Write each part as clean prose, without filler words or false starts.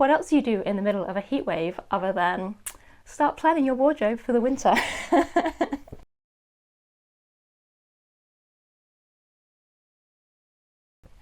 what else do you do in the middle of a heat wave other than start planning your wardrobe for the winter?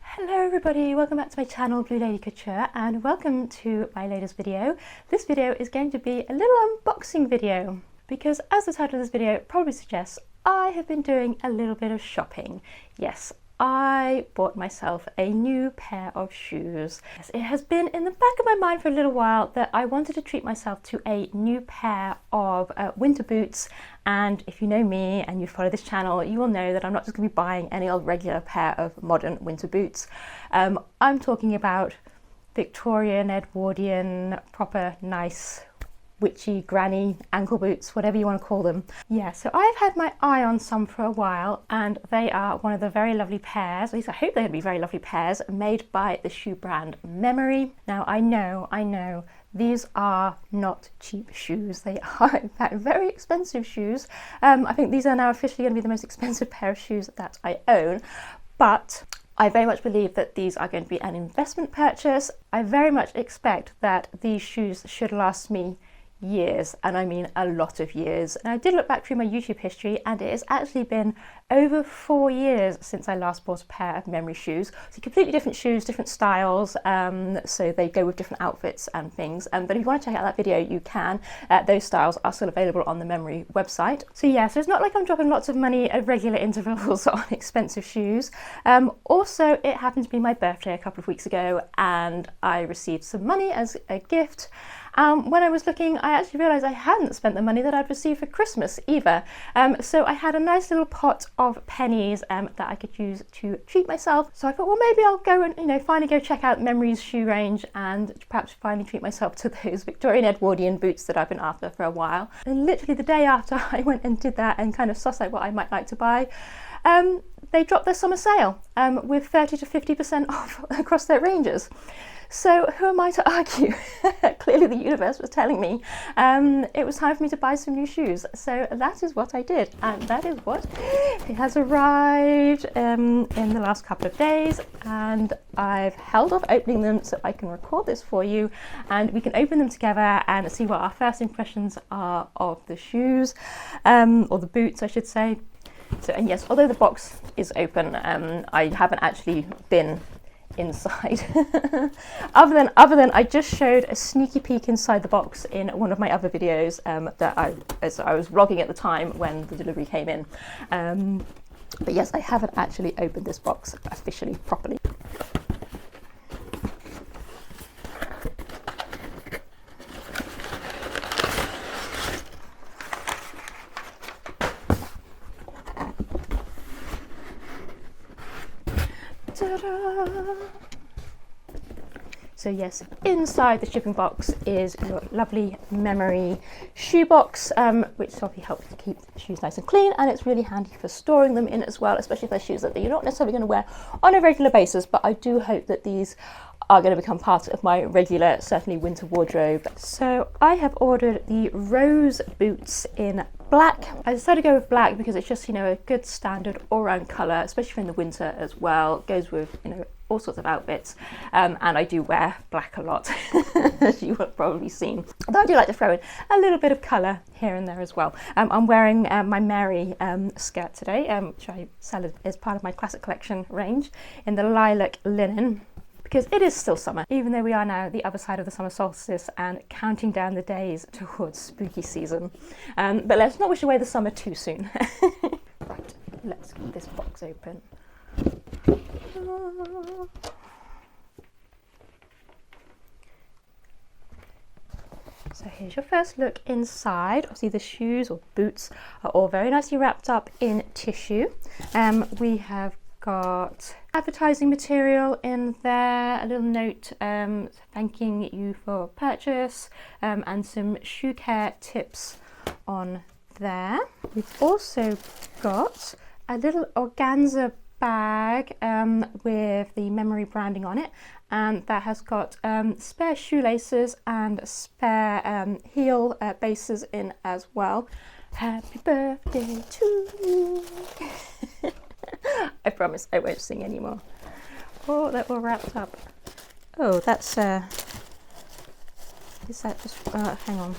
Hello everybody, welcome back to my channel Blue Lady Couture and welcome to my latest video. This video is going to be a little unboxing video because, as the title of this video probably suggests, I have been doing a little bit of shopping. Yes, I bought myself a new pair of shoes. Yes, it has been in the back of my mind for a little while that I wanted to treat myself to a new pair of winter boots, and if you know me and you follow this channel, you will know that I'm not just going to be buying any old regular pair of modern winter boots. I'm talking about Victorian, Edwardian, proper nice witchy granny ankle boots, whatever you want to call them. Yeah, so I've had my eye on some for a while and they are one of the very lovely pairs, at least I hope they're going to be very lovely pairs, made by the shoe brand Memery. Now I know, these are not cheap shoes. They are in fact very expensive shoes. I think these are now officially going to be the most expensive pair of shoes that I own, but I very much believe that these are going to be an investment purchase. I very much expect that these shoes should last me years, and I mean a lot of years. And I did look back through my YouTube history and it has actually been over 4 years since I last bought a pair of Memery shoes. So completely different shoes, different styles, so they go with different outfits and things. But if you want to check out that video, you can. Those styles are still available on the Memery website. So yeah, so it's not like I'm dropping lots of money at regular intervals on expensive shoes. Also, it happened to be my birthday a couple of weeks ago and I received some money as a gift. When I was looking, I actually realised I hadn't spent the money that I'd received for Christmas either. So I had a nice little pot of pennies that I could use to treat myself. So I thought, well, maybe I'll go and finally go check out Memery's shoe range and perhaps finally treat myself to those Victorian Edwardian boots that I've been after for a while. And literally the day after I went and did that and kind of sussed out what I might like to buy, they dropped their summer sale with 30 to 50% off across their ranges. So who am I to argue? Clearly the universe was telling me it was time for me to buy some new shoes. So that is what I did, and that is what it has arrived in the last couple of days, and I've held off opening them so I can record this for you and we can open them together and see what our first impressions are of the shoes, or the boots I should say. So, and yes, although the box is open, I haven't actually been inside. other than I just showed a sneaky peek inside the box in one of my other videos that I was vlogging at the time when the delivery came in. But yes, I haven't actually opened this box officially properly. So yes, inside the shipping box is your lovely Memery shoe box, which obviously helps to keep the shoes nice and clean, and it's really handy for storing them in as well, especially if they're shoes that you're not necessarily going to wear on a regular basis, but I do hope that these are going to become part of my regular, certainly winter wardrobe. So I have ordered the rose boots in black. I decided to go with black because it's just, a good standard all-round colour, especially in the winter as well. It goes with, all sorts of outfits, and I do wear black a lot, as you have probably seen. Although I do like to throw in a little bit of colour here and there as well. I'm wearing my Mary skirt today, which I sell as part of my classic collection range in the lilac linen, because it is still summer, even though we are now the other side of the summer solstice and counting down the days towards spooky season. But let's not wish away the summer too soon. Right, let's get this box open. So here's your first look inside. Obviously the shoes or boots are all very nicely wrapped up in tissue. We have got advertising material in there, a little note thanking you for purchase, and some shoe care tips on there. We've also got a little organza bag with the Memery branding on it, and that has got spare shoelaces and spare heel bases in as well. Happy birthday to you. I promise I won't sing anymore. Oh, that all wrapped up. Oh, that's Is that just, hang on.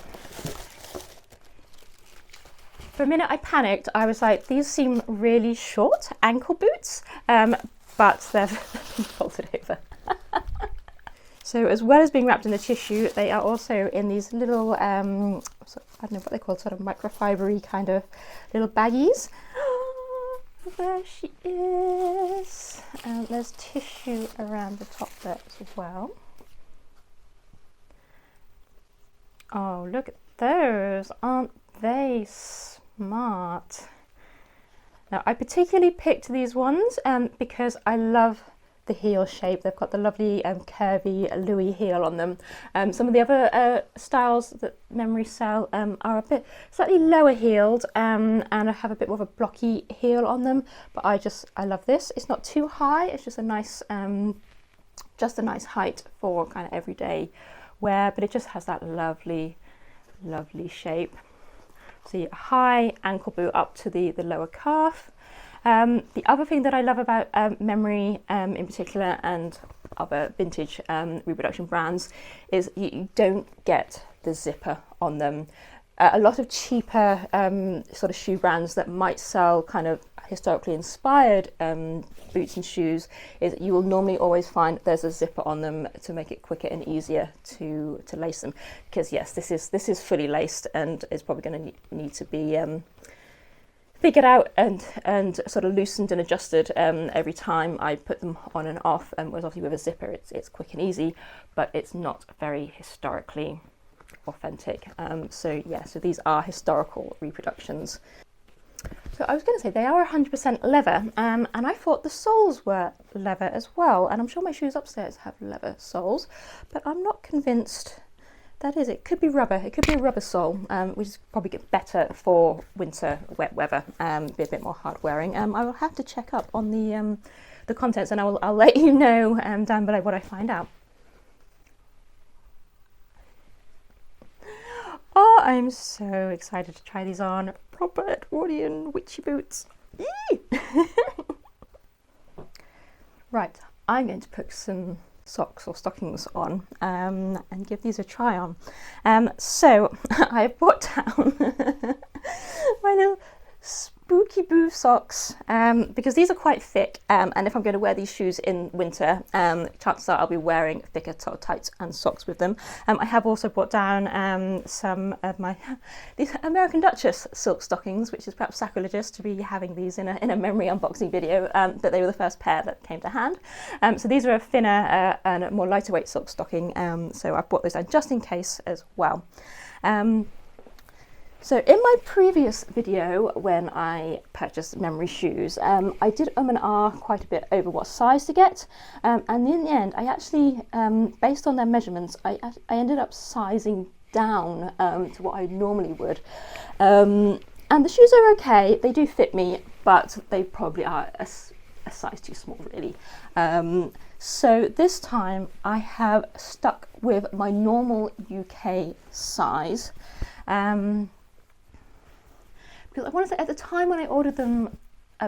For a minute I panicked. I was like, these seem really short ankle boots, but they're folded over. So as well as being wrapped in the tissue, they are also in these little, I don't know what they call, sort of microfibery kind of little baggies. There she is. There's tissue around the top there as well. Oh, look at those. Aren't they smart? Now, I particularly picked these ones because I love the heel shape. They've got the lovely curvy Louis heel on them. Some of the other styles that Memery sell are a bit slightly lower heeled and have a bit more of a blocky heel on them, but I love this. It's not too high, it's just a nice height for kind of everyday wear, but it just has that lovely shape. So a high ankle boot up to the lower calf. The other thing that I love about Memery in particular, and other vintage reproduction brands, is you don't get the zipper on them. A lot of cheaper sort of shoe brands that might sell kind of historically inspired boots and shoes, is you will normally always find there's a zipper on them to make it quicker and easier to lace them. Because yes, this is fully laced and is probably going to need to be figured out and sort of loosened and adjusted every time I put them on and off. Whereas obviously with a zipper, it's quick and easy, but it's not very historically authentic. So these are historical reproductions. So I was going to say they are 100% leather, and I thought the soles were leather as well, and I'm sure my shoes upstairs have leather soles, but I'm not convinced that is. It could be rubber. It could be a rubber sole, which is probably better for winter wet weather, be a bit more hard wearing. I will have to check up on the contents, and I'll let you know down below what I find out. Oh, I'm so excited to try these on. Proper Edwardian witchy boots. Right, I'm going to put some socks or stockings on and give these a try on. So I brought down my little spooky boo socks because these are quite thick, and if I'm going to wear these shoes in winter, chances are I'll be wearing thicker tights and socks with them. I have also brought down some of these American Duchess silk stockings, which is perhaps sacrilegious to be having these in a Memery unboxing video, but they were the first pair that came to hand. So these are a thinner and a more lighter weight silk stocking, so I brought those down just in case as well. So in my previous video, when I purchased Memery shoes, I did and ah quite a bit over what size to get, and in the end, I actually, based on their measurements, I ended up sizing down to what I normally would. And the shoes are okay, they do fit me, but they probably are a size too small, really. So this time I have stuck with my normal UK size. Because I want to say at the time when I ordered them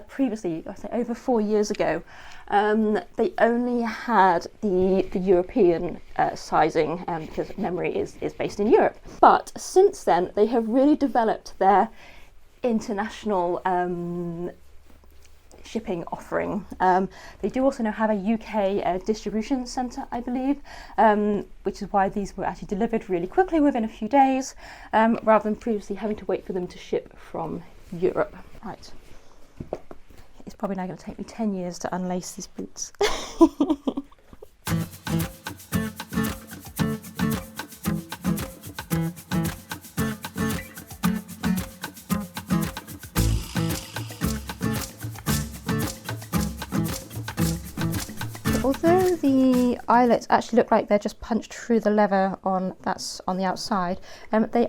previously, I say over 4 years ago, they only had the European sizing because Memery is based in Europe. But since then, they have really developed their international shipping offering. They do also now have a UK distribution centre, I believe, which is why these were actually delivered really quickly within a few days, rather than previously having to wait for them to ship from Europe. Right, it's probably now going to take me 10 years to unlace these boots. Although the eyelets actually look like they're just punched through the leather that's on the outside, they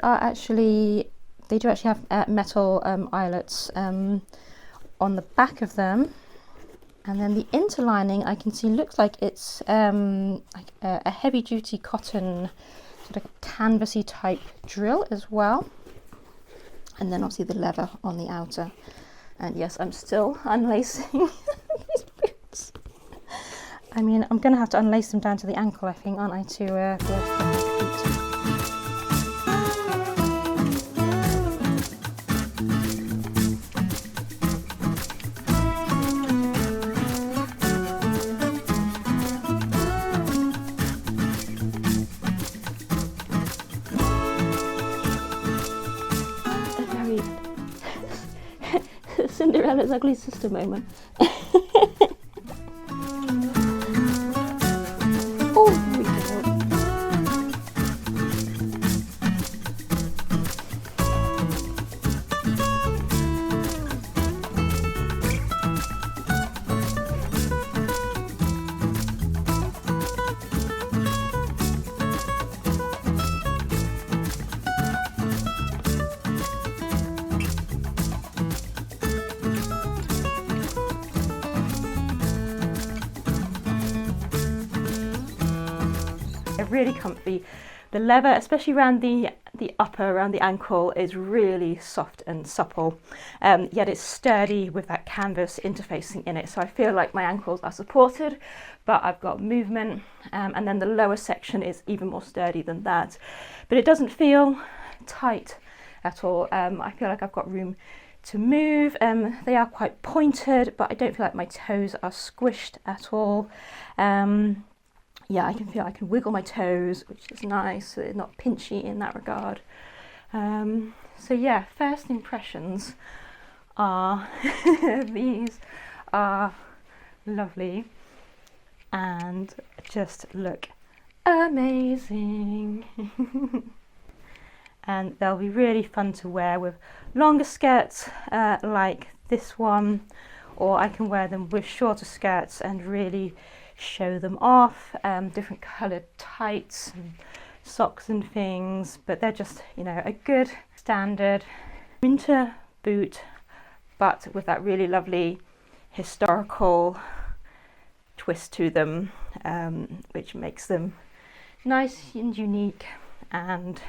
do actually have metal eyelets on the back of them, and then the interlining I can see looks like it's like a heavy-duty cotton sort of canvasy type drill as well, and then obviously the leather on the outer. And yes, I'm still unlacing these boots. I mean, I'm going to have to unlace them down to the ankle, I think, aren't I, to be able to get these boots. Cinderella's ugly sister moment. Oh, here we go. They're really comfy. The leather, especially around the upper, around the ankle, is really soft and supple, yet it's sturdy with that canvas interfacing in it. So I feel like my ankles are supported, but I've got movement, and then the lower section is even more sturdy than that. But it doesn't feel tight at all. I feel like I've got room to move. They are quite pointed, but I don't feel like my toes are squished at all. Yeah, I can feel I can wiggle my toes, which is nice, so they're not pinchy in that regard. So yeah, first impressions are these are lovely and just look amazing. And they'll be really fun to wear with longer skirts like this one, or I can wear them with shorter skirts and really show them off, different coloured tights and socks and things, but they're just, you know, a good standard winter boot, but with that really lovely historical twist to them, which makes them nice and unique and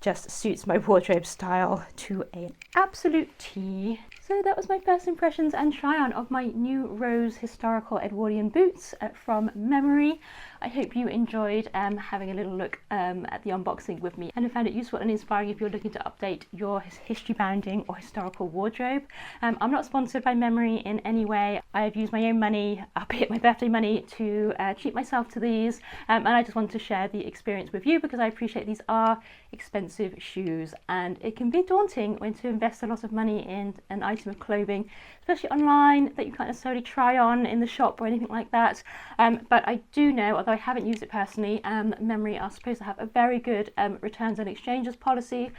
just suits my wardrobe style to an absolute T. So that was my first impressions and try on of my new rose historical Edwardian boots from Memery. I hope you enjoyed having a little look at the unboxing with me and found it useful and inspiring if you're looking to update your history bounding or historical wardrobe. I'm not sponsored by Memery in any way. I have used my own money, albeit my birthday money, to treat myself to these, and I just wanted to share the experience with you because I appreciate these are expensive shoes and it can be daunting when to invest a lot of money in an item of clothing, especially online, that you can't necessarily try on in the shop or anything like that. But I do know, although I haven't used it personally, Memery are supposed to have a very good returns and exchanges policy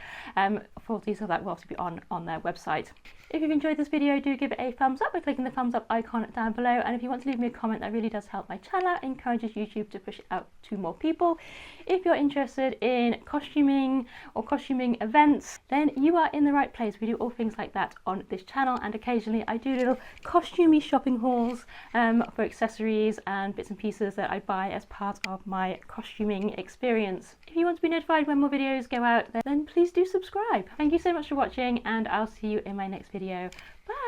for these, so that will also be on their website. If you've enjoyed this video, do give it a thumbs up by clicking the thumbs up icon down below, and if you want to leave me a comment, that really does help my channel. It encourages YouTube to push it out to more people. If you're interested in costuming or costuming events, then you are in the right place. We do all things like that on this channel, and occasionally I do little costumey shopping hauls for accessories and bits and pieces that I buy as part of my costuming experience. If you want to be notified when more videos go out, then please do subscribe. Thank you so much for watching, and I'll see you in my next video. Bye!